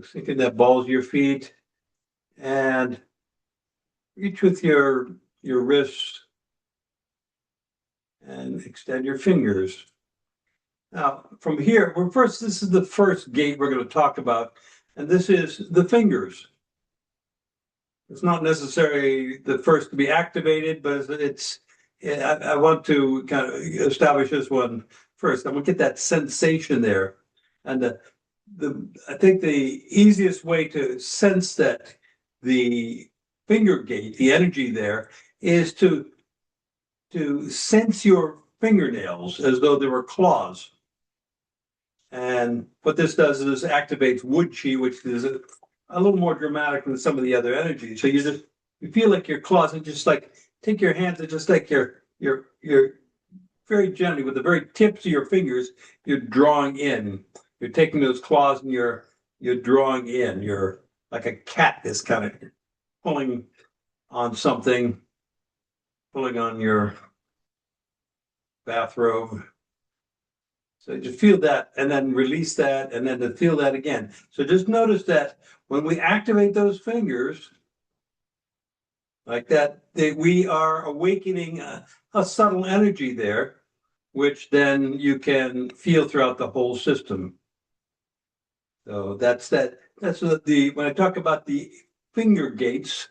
thinking that balls of your feet, and reach with your wrists and extend your fingers. Now, from here, this is the first gate we're going to talk about, and this is the fingers. It's not necessarily the first to be activated, but I want to kind of establish this one first. I'm going to get that sensation there. And I think the easiest way to sense that the finger gate, the energy there, is to sense your fingernails as though they were claws. And what this does is activates wood chi, which is a little more dramatic than some of the other energies. So you feel like your claws, and just like take your hands and just like you're very gently with the very tips of your fingers, you're drawing in. You're taking those claws and you're drawing in. You're like a cat that's kind of pulling on something, pulling on your bathrobe. So just feel that and then release that and then to feel that again. So just notice that when we activate those fingers like that, we are awakening a subtle energy there, which then you can feel throughout the whole system. So that's what when I talk about the finger gates,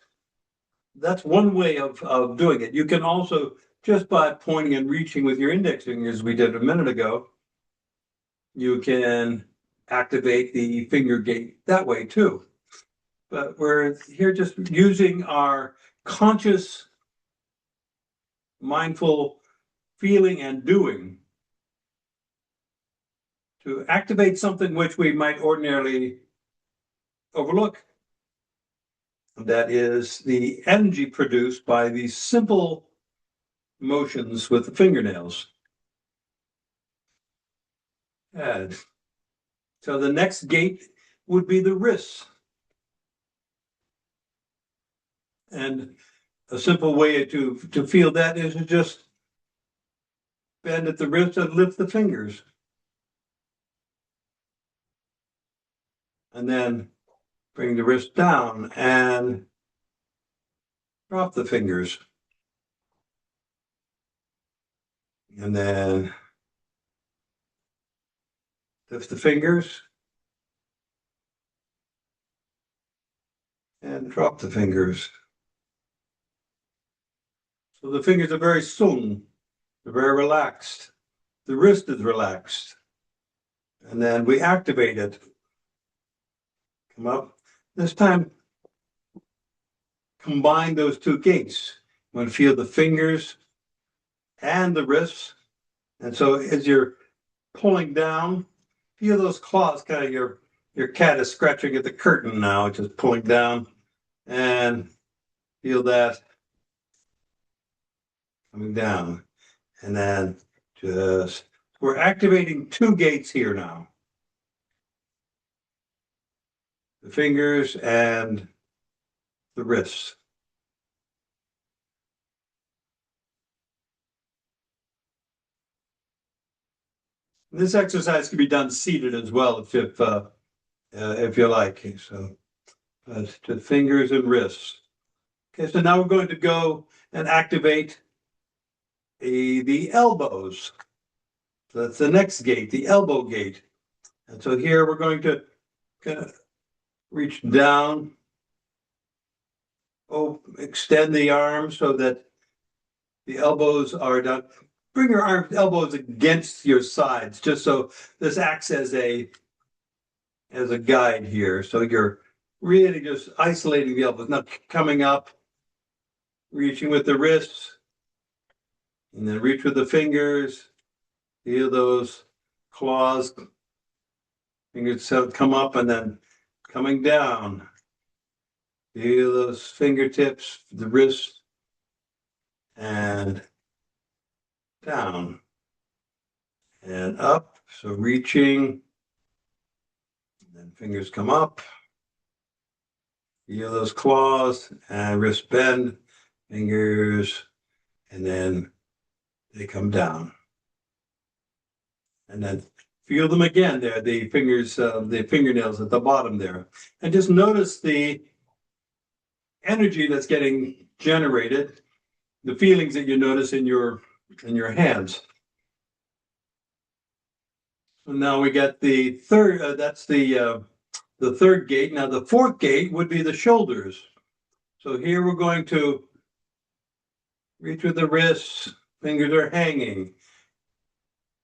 that's one way of doing it. You can also, just by pointing and reaching with your index fingers, we did a minute ago, you can activate the finger gate that way too. But we're here just using our conscious, mindful feeling and doing to activate something which we might ordinarily overlook. That is the energy produced by these simple motions with the fingernails. And so the next gate would be the wrists. And a simple way to feel that is to just bend at the wrist and lift the fingers. And then bring the wrist down and drop the fingers. And then lift the fingers and drop the fingers. So the fingers are very sung, they're very relaxed. The wrist is relaxed. And then we activate it. Come up. This time, combine those two gates. You want to feel the fingers and the wrists. And so as you're pulling down, feel those claws, kind of your cat is scratching at the curtain now, just pulling down, and feel that coming down. And then we're activating two gates here now. The fingers and the wrists. This exercise can be done seated as well if you like. So to fingers and wrists. Okay, so now we're going to go and activate the elbows. So that's the next gate, the elbow gate. And so here we're going to kind of reach down, extend the arms so that the elbows are down. Bring your elbows against your sides, just so this acts as a guide here. So you're really just isolating the elbows, not coming up, reaching with the wrists, and then reach with the fingers. Feel those claws, fingers come up and then coming down. Feel those fingertips, the wrist, and down and up. So reaching, and then fingers come up. Feel those claws and wrist bend, fingers, and then they come down. And then Feel them again there, the fingers, the fingernails at the bottom there. And just notice the energy that's getting generated, the feelings that you notice in your hands. And now we get the third, that's the third gate. Now the fourth gate would be the shoulders. So here we're going to reach with the wrists, fingers are hanging.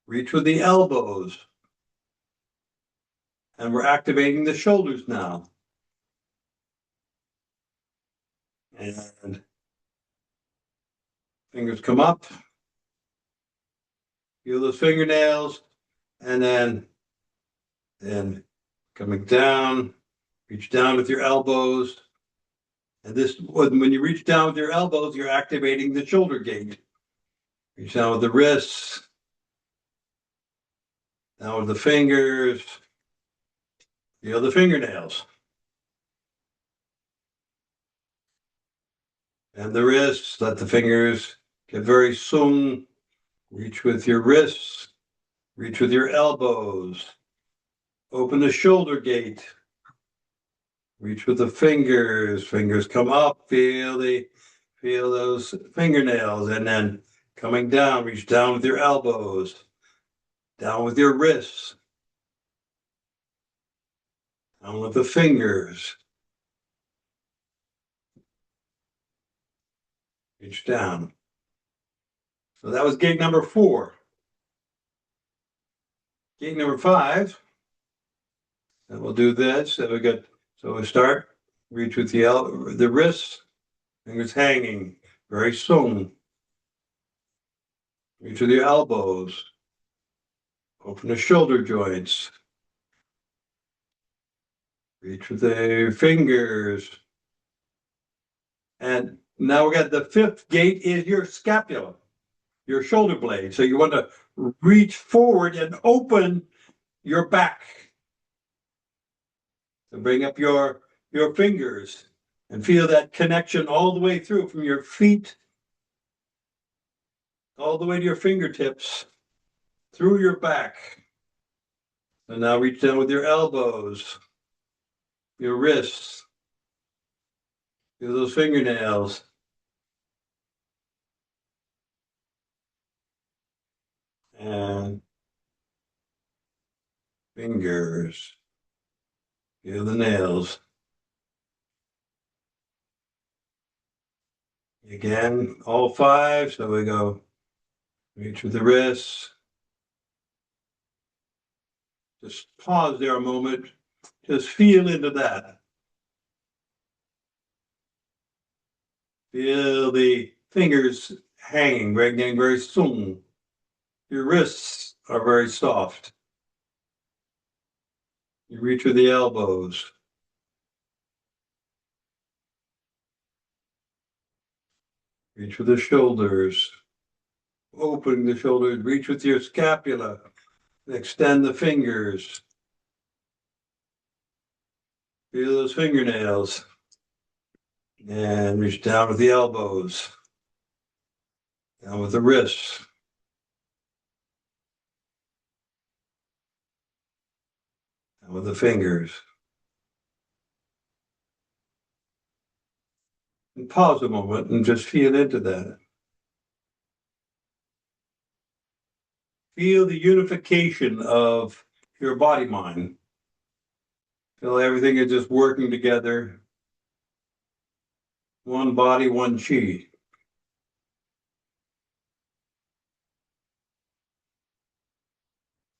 Reach with the elbows. And we're activating the shoulders now. And fingers come up. Feel those fingernails. And then coming down. Reach down with your elbows. And this, when you reach down with your elbows, you're activating the shoulder gate. Reach down with the wrists. Down with the fingers. Feel the fingernails. And the wrists, let the fingers get very sung. Reach with your wrists. Reach with your elbows. Open the shoulder gate. Reach with the fingers. Fingers come up. Feel those fingernails. And then coming down, reach down with your elbows. Down with your wrists. Down with the fingers. Reach down. So that was gate number 4. Gate number 5. And we'll do this. So we start. Reach with the wrists. Fingers hanging. Very sung. Reach with your elbows. Open the shoulder joints. Reach with the fingers. And now we got the 5th gate is your scapula, your shoulder blade. So you want to reach forward and open your back. So bring up your fingers and feel that connection all the way through from your feet all the way to your fingertips through your back. And now reach down with your elbows, your wrists. Feel those fingernails. And fingers. Feel the nails. Again, all 5. So we go reach with the wrists. Just pause there a moment. Just feel into that. Feel the fingers hanging, getting very sung. Your wrists are very soft. You reach with the elbows. Reach with the shoulders. Open the shoulders. Reach with your scapula. Extend the fingers. Feel those fingernails. And reach down with the elbows. Down with the wrists. Down with the fingers. And pause a moment and just feel into that. Feel the unification of your body-mind. Feel everything is just working together. One body, one chi.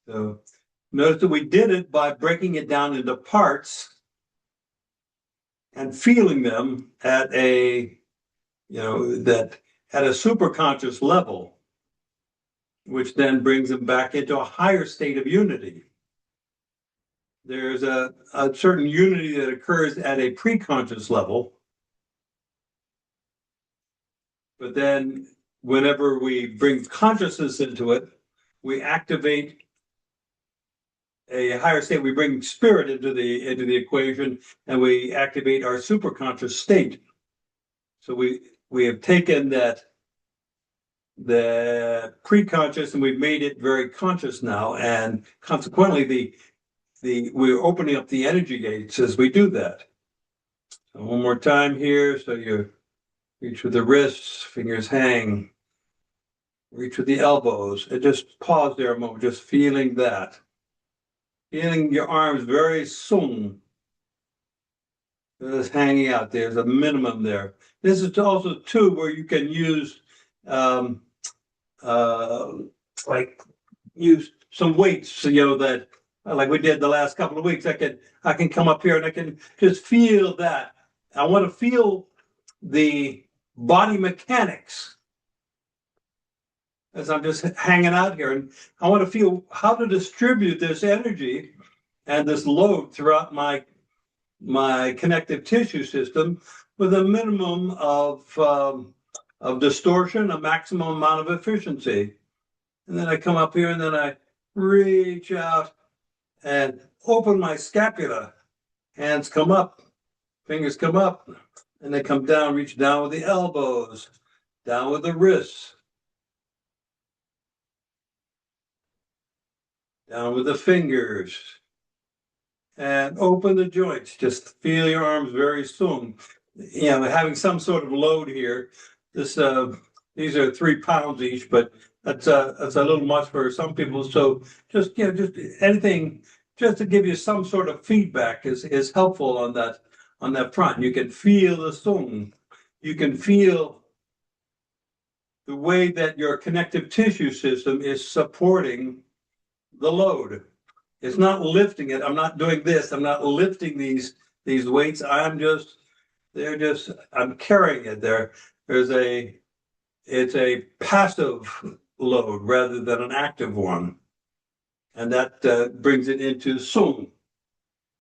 So notice that we did it by breaking it down into parts and feeling them at a, that at a superconscious level, which then brings them back into a higher state of unity. There's a certain unity that occurs at a preconscious level, but then whenever we bring consciousness into it, we activate a higher state. We bring spirit into the equation, and we activate our superconscious state. So we have taken that the pre-conscious, and we've made it very conscious now, and consequently we're opening up the energy gates as we do that. So one more time here. So you reach with the wrists, fingers hang, reach with the elbows, and just pause there a moment, just feeling that. Feeling your arms very sung, just hanging out. There's a minimum there. This is also too where you can use like use some weights, that like we did the last couple of weeks. I can come up here and I can just feel that. I want to feel the body mechanics as I'm just hanging out here, and I want to feel how to distribute this energy and this load throughout my connective tissue system with a minimum of distortion, a maximum amount of efficiency. And then I come up here and then I reach out and open my scapula. Hands come up, fingers come up, and they come down, reach down with the elbows, down with the wrists, down with the fingers, and open the joints. Just feel your arms very soon. Having some sort of load here. These are 3 pounds each, but that's a little much for some people. So just anything, just to give you some sort of feedback is helpful on that front. You can feel the sung. You can feel the way that your connective tissue system is supporting the load. It's not lifting it. I'm not doing this. I'm not lifting these weights. I'm carrying it. It's a passive load rather than an active one. And that brings it into sung.